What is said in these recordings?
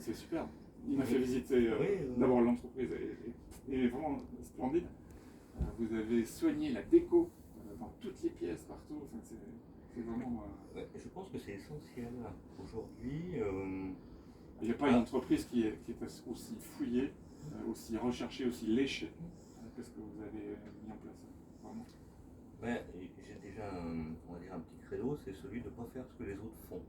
C'est super. Il m'a fait visiter d'abord l'entreprise, est vraiment splendide. Vous avez soigné la déco dans toutes les pièces, partout. Enfin, c'est vraiment. Ouais, je pense que c'est essentiel. Aujourd'hui, il n'y a pas une entreprise qui est aussi fouillée, aussi recherchée, aussi léchée que ce que vous avez mis en place. Vraiment. Ouais, j'ai déjà on va dire un petit credo, c'est celui de ne pas faire ce que les autres font.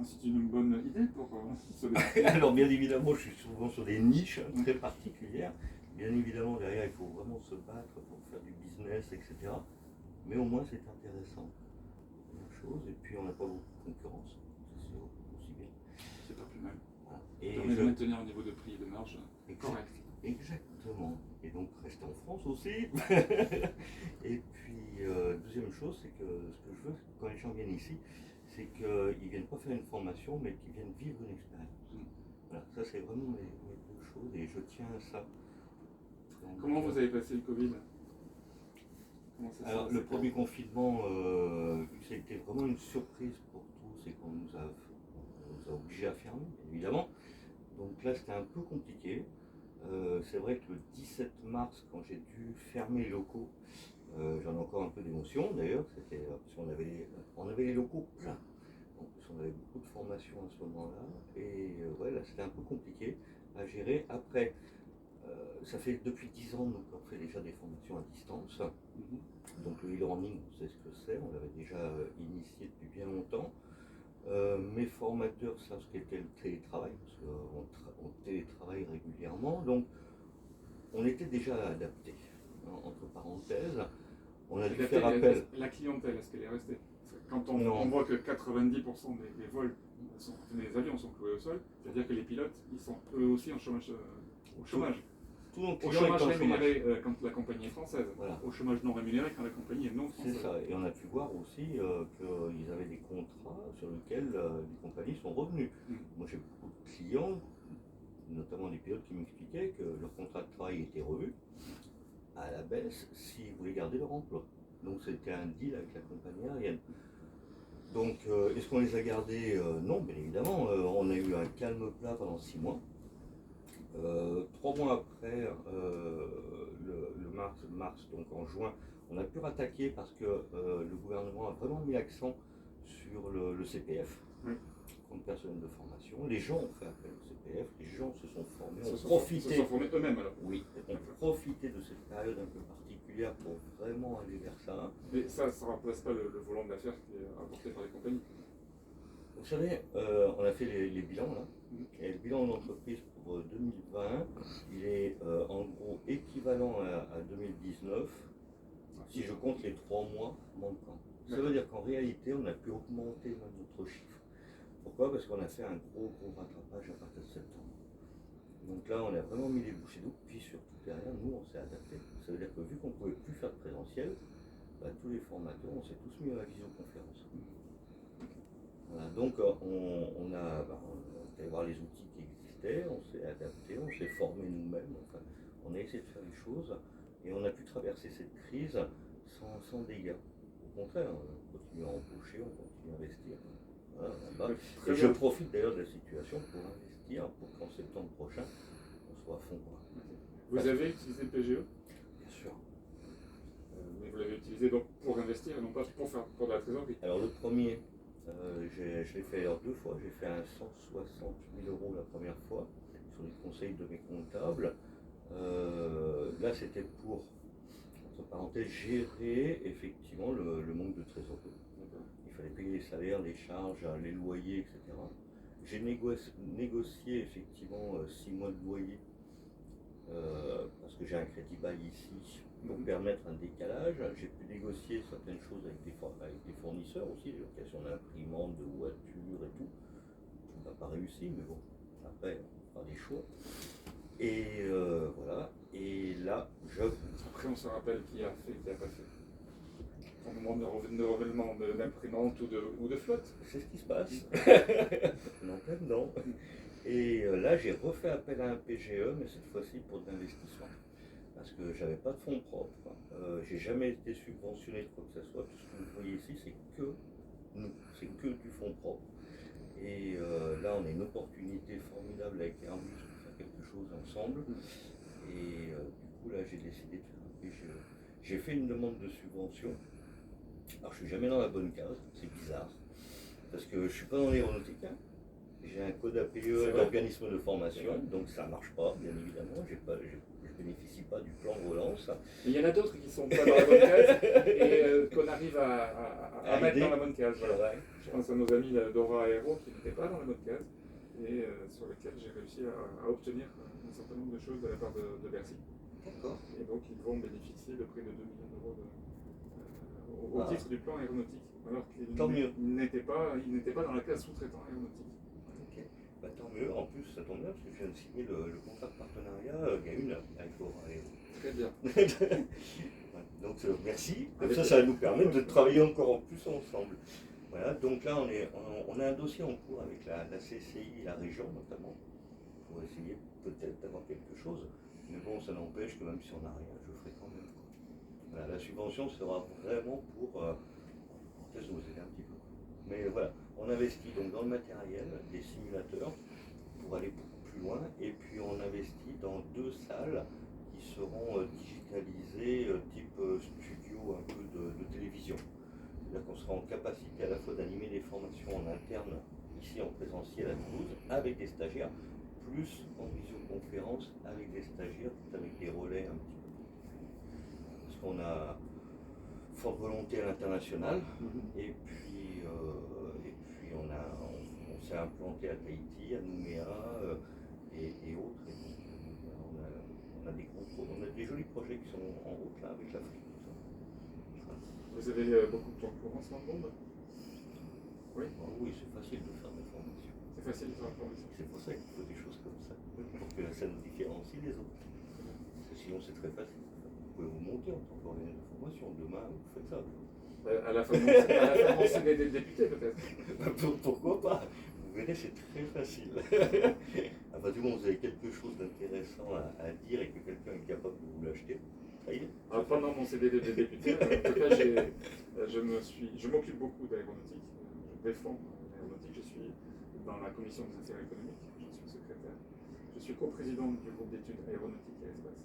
C'est une bonne idée pour se démarquer. Alors bien évidemment, je suis souvent sur des niches très particulières. Bien évidemment, derrière, il faut vraiment se battre pour faire du business, etc. Mais au moins, c'est intéressant. Première chose. Et puis, on n'a pas beaucoup de concurrence. C'est aussi bien. C'est pas plus mal. Voilà. Et permet de maintenir un niveau de prix et de marge correct. Exactement. Et donc, rester en France aussi. Et puis, deuxième chose, c'est que ce que je veux, quand les gens viennent ici, c'est qu'ils ne viennent pas faire une formation, mais qu'ils viennent vivre une expérience. Voilà, ça c'est vraiment mes deux choses et je tiens à ça. Donc, comment vous avez passé le Covid? Alors le premier confinement, c'était vraiment une surprise pour tous, c'est qu'on nous a obligés à fermer, évidemment. Donc là c'était un peu compliqué. C'est vrai que le 17 mars, quand j'ai dû fermer les locaux, j'en ai encore un peu d'émotion d'ailleurs, c'était parce qu'on avait les locaux pleins. En plus, on avait beaucoup de formations à ce moment-là, et ouais, là c'était un peu compliqué à gérer. Après, ça fait depuis 10 ans donc on fait déjà des formations à distance. Donc le e-learning, on sait ce que c'est, on l'avait déjà initié depuis bien longtemps. Mes formateurs savent ce qu'était le télétravail, parce qu'on télétravaille régulièrement, donc on était déjà adapté. Entre parenthèses, on a dû faire appel. La clientèle, est-ce qu'elle est restée? Quand on voit que 90% des vols, des avions sont cloués au sol, c'est-à-dire que les pilotes, ils sont eux aussi en chômage. Au chômage rémunéré quand la compagnie est française, voilà. Au chômage non rémunéré quand la compagnie est non française. C'est ça, et on a pu voir aussi qu'ils avaient des contrats sur lesquels les compagnies sont revenues. Moi j'ai beaucoup de clients, notamment des pilotes qui m'expliquaient que leur contrat de travail était revu à la baisse s'ils voulaient garder leur emploi. Donc c'était un deal avec la compagnie aérienne. Donc est-ce qu'on les a gardés? Non, bien évidemment. On a eu un calme plat pendant 6 mois. 3 mois après, le mars, donc en juin, on a pu rattaquer parce que le gouvernement a vraiment mis l'accent sur le CPF, compte personnel de formation. Les gens ont fait appel au CPF, les gens se sont formés, se sont formés eux-mêmes alors. Oui, ont profité de cette période un peu particulière pour vraiment aller vers ça. Mais ça ne remplace pas le volant de l'affaire qui est apporté par les compagnies. Vous savez, on a fait les bilans là, et le bilan de l'entreprise pour 2020, il est en gros équivalent à 2019, si je compte les 3 mois manquants. Ça veut dire qu'en réalité, on a pu augmenter même notre chiffre. Pourquoi? Parce qu'on a fait un gros rattrapage à partir de septembre. Donc là, on a vraiment mis les bouchées doubles, puis surtout derrière, nous, on s'est adapté. Ça veut dire que vu qu'on ne pouvait plus faire de présentiel, bah, tous les formateurs, on s'est tous mis à la visioconférence. Voilà, donc on allé voir les outils qui existaient, on s'est adapté, on s'est formé nous-mêmes, enfin, on a essayé de faire les choses et on a pu traverser cette crise sans dégâts. Au contraire, on continue à embaucher, on continue à investir. Voilà, et je profite d'ailleurs de la situation pour investir pour qu'en septembre prochain, on soit à fond. Vous avez utilisé le PGE? Bien sûr. Mais vous l'avez utilisé donc pour investir et non pas pour de la trésorerie? Alors le premier, je l'ai fait 2 fois. J'ai fait un 160 000 € la première fois sur les conseils de mes comptables. Là, c'était pour, entre parenthèses, gérer effectivement le manque de trésorerie. Il fallait payer les salaires, les charges, les loyers, etc. J'ai négocié effectivement 6 mois de loyer parce que j'ai un crédit bail ici pour permettre un décalage. J'ai pu négocier certaines choses avec des fournisseurs aussi, les locations d'imprimantes, de voitures et tout. On n'a pas réussi, mais bon, après on fera des choix. Et voilà, et là, Après on se rappelle qui a fait, qui n'a pas fait. Au moment de renouvellement d'imprimante ou de flotte. C'est ce qui se passe. En plein dedans. Et là, j'ai refait appel à un PGE, mais cette fois-ci pour de l'investissement. Parce que j'avais pas de fonds propres. J'ai jamais été subventionné de quoi que ce soit. Tout ce que vous voyez ici, c'est que nous, c'est que du fonds propre. Et là, on a une opportunité formidable avec Airbus pour faire quelque chose ensemble. Et du coup, là, j'ai décidé de faire. J'ai fait une demande de subvention. Alors, je suis jamais dans la bonne case, c'est bizarre. Parce que je ne suis pas dans l'aéronautique. Hein. J'ai un code APE d'organisme de formation, donc ça ne marche pas, bien évidemment. Je ne bénéficie pas du plan relance. Il y en a d'autres qui ne sont pas dans la bonne case et qu'on arrive à mettre dans la bonne case. Voilà. Je pense à nos amis d'Aura Aero qui n'étaient pas dans la bonne case et sur lesquels j'ai réussi à obtenir un certain nombre de choses de la part de Bercy. D'accord. Et donc ils vont bénéficier de près de 2 millions d'euros au titre du plan aéronautique, alors qu'ils n'étaient pas dans la case sous-traitant aéronautique. Ok, bah, tant mieux. En plus, ça tombe bien parce que je viens de signer le contrat de partenariat Gaune avec Aura Aero. Très bien. Donc merci. Comme ça va nous permettre de travailler encore en plus ensemble. Voilà, donc là on a un dossier en cours avec la CCI et la région notamment, pour essayer peut-être d'avoir quelque chose. Mais bon, ça n'empêche que même si on n'a rien, je ferai quand même. Voilà, la subvention sera vraiment pour peut-être nous aider un petit peu. Mais voilà, on investit donc dans le matériel, des simulateurs, pour aller beaucoup plus loin, et puis on investit dans 2 salles qui seront digitalisées, type studio un peu de télévision. C'est-à-dire qu'on sera en capacité à la fois d'animer des formations en interne, ici en présentiel à Toulouse, avec des stagiaires, plus en visioconférence avec des stagiaires, avec des relais un petit peu. Parce qu'on a forte volonté à l'international, et puis on s'est implanté à Tahiti, à Nouméa et autres. Et donc, on a des jolis projets qui sont en route là, avec l'Afrique. Vous avez beaucoup de concurrence dans le monde? Oui. Oui, c'est facile de faire des formations. C'est facile de faire des formations. C'est pour ça qu'il faut des choses comme ça, pour que ça nous différencie des autres. Parce que sinon, c'est très facile. Vous pouvez vous monter en tant qu'organisme de formation. Demain, vous faites ça. À la fin de mon CD des députés, peut-être. Pourquoi pas? Vous verrez, c'est très facile. À partir du moment où vous avez quelque chose d'intéressant à dire et que quelqu'un est capable de vous l'acheter, ça y est. Pendant mon CD des députés, en tout cas, je m'occupe beaucoup d'aéronautique. Je défends l'aéronautique. Je suis dans la commission des affaires économiques. Je suis secrétaire. Je suis coprésident du groupe d'études aéronautiques et espace.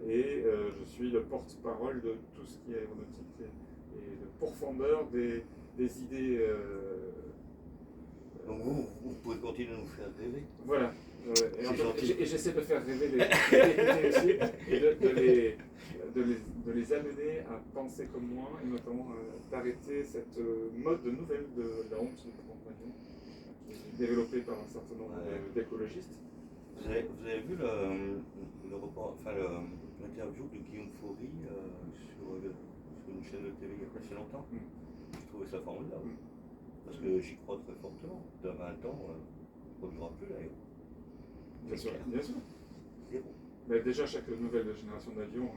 Et je suis le porte-parole de tout ce qui est aéronautique et le pourfendeur des idées. Donc vous pouvez continuer à nous faire rêver. Voilà. Et j'essaie de faire rêver les députés aussi et de les amener à penser comme moi et notamment d'arrêter cette mode nouvelle de la honte du compagnon développée par un certain nombre d'écologistes. Vous avez vu l'interview de Guillaume Faury sur une chaîne de TV il y a pas si longtemps? Je trouvais ça formidable. Parce que j'y crois très fortement. Dans 20 ans, on ne produira plus l'aéro. Bien sûr. Zéro. Mais déjà, chaque nouvelle génération d'avions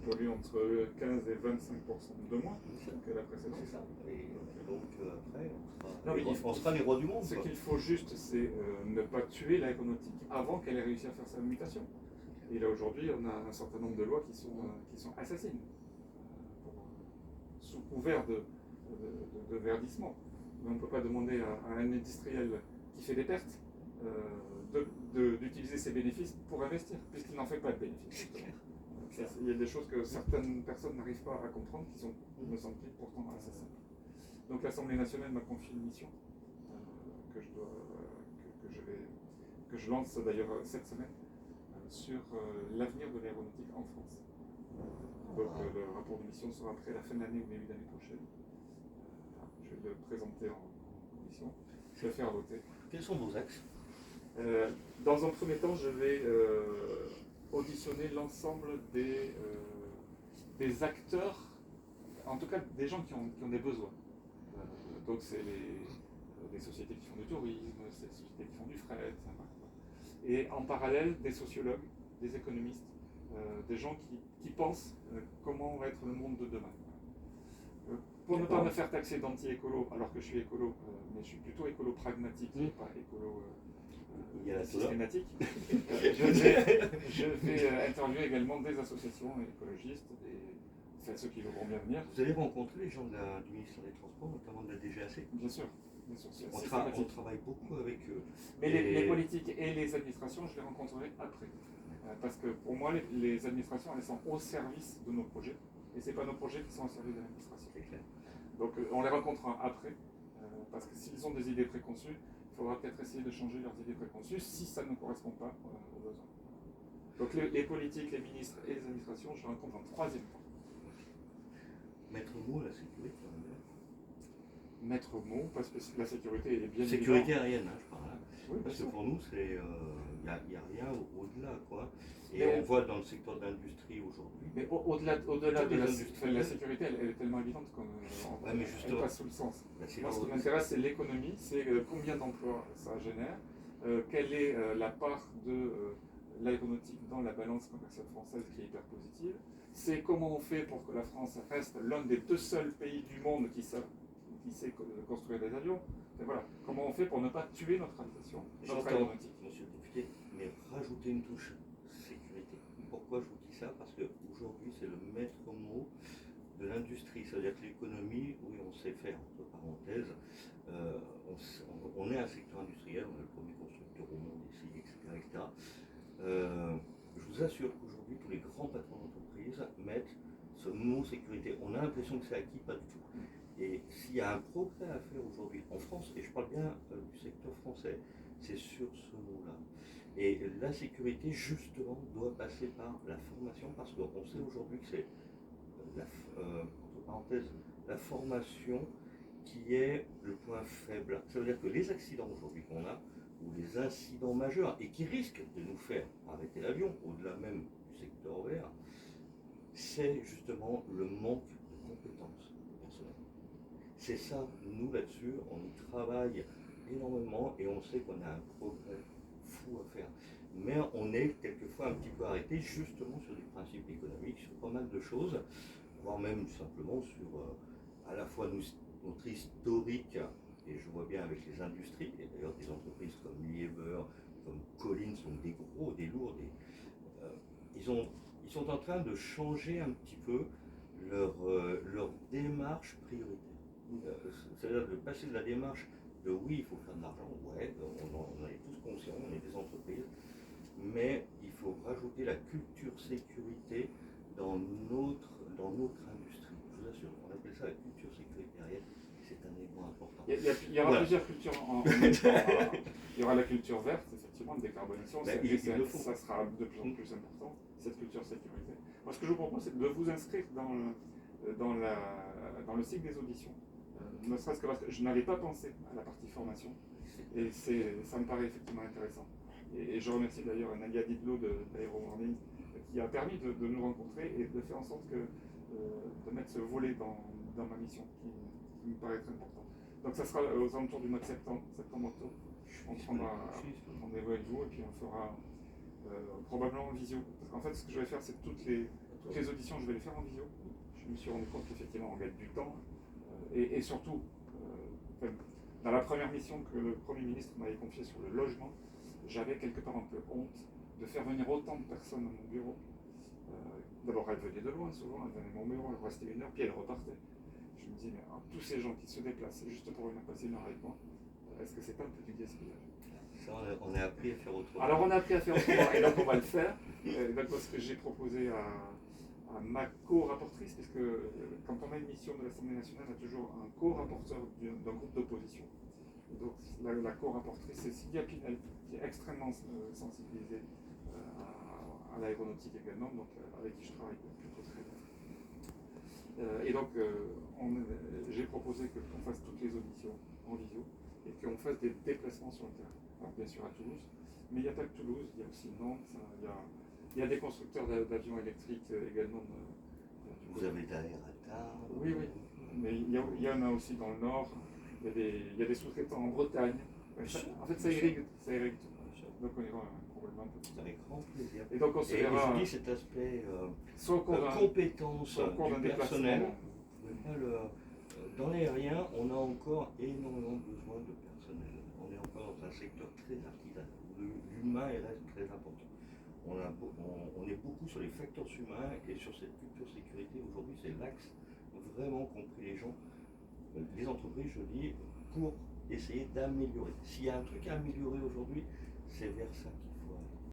pollue entre 15 et 25% de moins que la précédente. C'est ça. Et donc après, on sera les rois du monde. Ce qu'il faut juste, c'est ne pas tuer l'aéronautique avant qu'elle ait réussi à faire sa mutation. Et là, aujourd'hui, on a un certain nombre de lois qui sont assassines, sous couvert de verdissement. Mais on ne peut pas demander à un industriel qui fait des pertes d'utiliser ses bénéfices pour investir, puisqu'il n'en fait pas de bénéfices. Il y a des choses que certaines personnes n'arrivent pas à comprendre, qui sont, me semble-t-il, pourtant assez simples. Donc l'Assemblée nationale m'a confié une mission que je lance d'ailleurs cette semaine sur l'avenir de l'aéronautique en France. Donc le rapport de mission sera prêt à la fin de l'année ou début d'année prochaine. Je vais le présenter en commission, le faire voter. Quels sont vos axes? Dans un premier temps, je vais auditionner l'ensemble des acteurs, en tout cas des gens qui ont des besoins. Donc c'est les sociétés qui font du tourisme, c'est les sociétés qui font du fret, et en parallèle des sociologues, des économistes, des gens qui pensent comment va être le monde de demain. Pour ne pas me faire taxer d'anti-écolo, alors que je suis écolo, mais je suis plutôt écolo pragmatique, pas écolo systématique, je vais interviewer également des associations écologistes, ceux qui voudront bien venir. Vous allez rencontrer les gens du ministère des Transports, notamment de la DGAC. Bien sûr. On travaille beaucoup avec eux. Mais les politiques et les administrations, je les rencontrerai après. Parce que pour moi, les administrations, elles sont au service de nos projets. Et ce n'est pas nos projets qui sont au service de l'administration. C'est clair. Donc on les rencontrera après. Parce que s'ils ont des idées préconçues, il faudra peut-être essayer de changer leurs idées préconçues si ça ne correspond pas aux besoins. Donc les politiques, les ministres et les administrations, je les rencontre en troisième temps. Maître mot, la sécurité. Maître mot, parce que la sécurité est bien sécurité aérienne, hein, je parle. Oui, parce que pour nous, il n'y a rien au-delà, quoi. Et mais, on voit dans le secteur de l'industrie aujourd'hui. Mais au-delà de la sécurité, elle est tellement évidente qu'on passe sous le sens. Moi, ce qui m'intéresse, c'est l'économie, c'est combien d'emplois ça génère, quelle est la part de l'aéronautique dans la balance commerciale française qui est hyper positive, c'est comment on fait pour que la France reste l'un des 2 seuls pays du monde qui sait construire des avions. Et voilà, comment on fait pour ne pas tuer notre aviation, notre aéronautique. Monsieur le député, mais rajouter une touche sécurité. Pourquoi je vous dis ça? Parce qu'aujourd'hui, c'est le maître mot de l'industrie. C'est-à-dire que l'économie, oui, on sait faire, entre parenthèses, on est un secteur industriel, on est le premier constructeur au monde ici, etc. Je vous assure qu'aujourd'hui, tous les grands patrons d'entreprise mettent ce mot sécurité. On a l'impression que c'est acquis, pas du tout. Et s'il y a un progrès à faire aujourd'hui en France, et je parle bien du secteur français, c'est sur ce mot-là. Et la sécurité, justement, doit passer par la formation, parce qu'on sait aujourd'hui que c'est, entre parenthèses, la formation qui est le point faible. Ça veut dire que les accidents aujourd'hui qu'on a, ou les incidents majeurs, et qui risquent de nous faire arrêter l'avion, au-delà même du secteur vert, c'est justement le manque de compétences personnelles. C'est ça, nous là-dessus, on y travaille énormément et on sait qu'on a un progrès fou à faire. Mais on est quelquefois un petit peu arrêté justement sur des principes économiques, sur pas mal de choses, voire même simplement sur à la fois notre historique, et je vois bien avec les industries, et d'ailleurs des entreprises comme Liebherr, comme Collins, sont des gros, des lourds, ils sont en train de changer un petit peu leur démarche prioritaire. C'est-à-dire de passer de la démarche de oui, il faut faire de l'argent, ouais, on en est tous conscients, on est des entreprises, mais il faut rajouter la culture sécurité dans notre industrie. Je vous assure, on appelle ça la culture sécurité aérienne, c'est un élément important. Il y aura plusieurs cultures en même temps. Il y aura la culture verte, effectivement, de décarbonation, ça sera de plus en plus important, cette culture sécurité. Moi, ce que je vous propose, c'est de vous inscrire dans le cycle des auditions. Ne serait-ce que parce que je n'avais pas pensé à la partie formation, et ça me paraît effectivement intéressant. Et je remercie d'ailleurs Nadia Didlot d'Aero Warning qui a permis de nous rencontrer et de faire en sorte de mettre ce volet dans ma mission, qui me paraît très important. Donc ça sera aux alentours du mois de septembre-octobre. On prendra rendez-vous avec vous et puis on fera probablement en visio. Parce qu'en fait, ce que je vais faire, c'est toutes les auditions, je vais les faire en visio. Je me suis rendu compte qu'effectivement, on gagne du temps. Et surtout, dans la première mission que le Premier ministre m'avait confiée sur le logement, j'avais quelque part un peu honte de faire venir autant de personnes à mon bureau. D'abord, elles venaient de loin, souvent, elles venaient à mon bureau, elles restaient 1 heure, puis elles repartaient. Je me dis, mais tous ces gens qui se déplacent juste pour venir passer 1 heure avec moi, est-ce que c'est pas un peu du gaspillage? Ça, on a appris à faire autrement. Alors, on a appris à faire autrement, et donc on va le faire. Donc, ce que j'ai proposé à ma co-rapportrice, puisque quand on a une mission de l'Assemblée nationale, on a toujours un co-rapporteur d'un groupe d'opposition. Donc la co-rapportrice, c'est Sylvia Pinel, qui est extrêmement sensibilisée à l'aéronautique également, donc avec qui je travaille plutôt très bien. Et donc j'ai proposé qu'on fasse toutes les auditions en visio et qu'on fasse des déplacements sur le terrain. Alors bien sûr à Toulouse, mais il n'y a pas que Toulouse, il y a aussi Nantes, il y a des constructeurs d'avions électriques également. Vous avez derrière Atar. Oui, mais il y en a aussi dans le nord. Il y a des sous-traitants en Bretagne. En fait, ça irrigue tout. Donc on ira probablement un peu plus. Avec grand plaisir. Et donc on se verra. Je dis cet aspect compétence du personnel. Dans l'aérien, on a encore énormément besoin de personnel. On est encore dans un secteur très artisanal où l'humain reste très important. on est beaucoup sur les facteurs humains et sur cette culture sécurité. Aujourd'hui, c'est l'axe vraiment qu'ont pris les gens, les entreprises, je dis, pour essayer d'améliorer. S'il y a un truc à améliorer aujourd'hui, c'est vers ça qu'il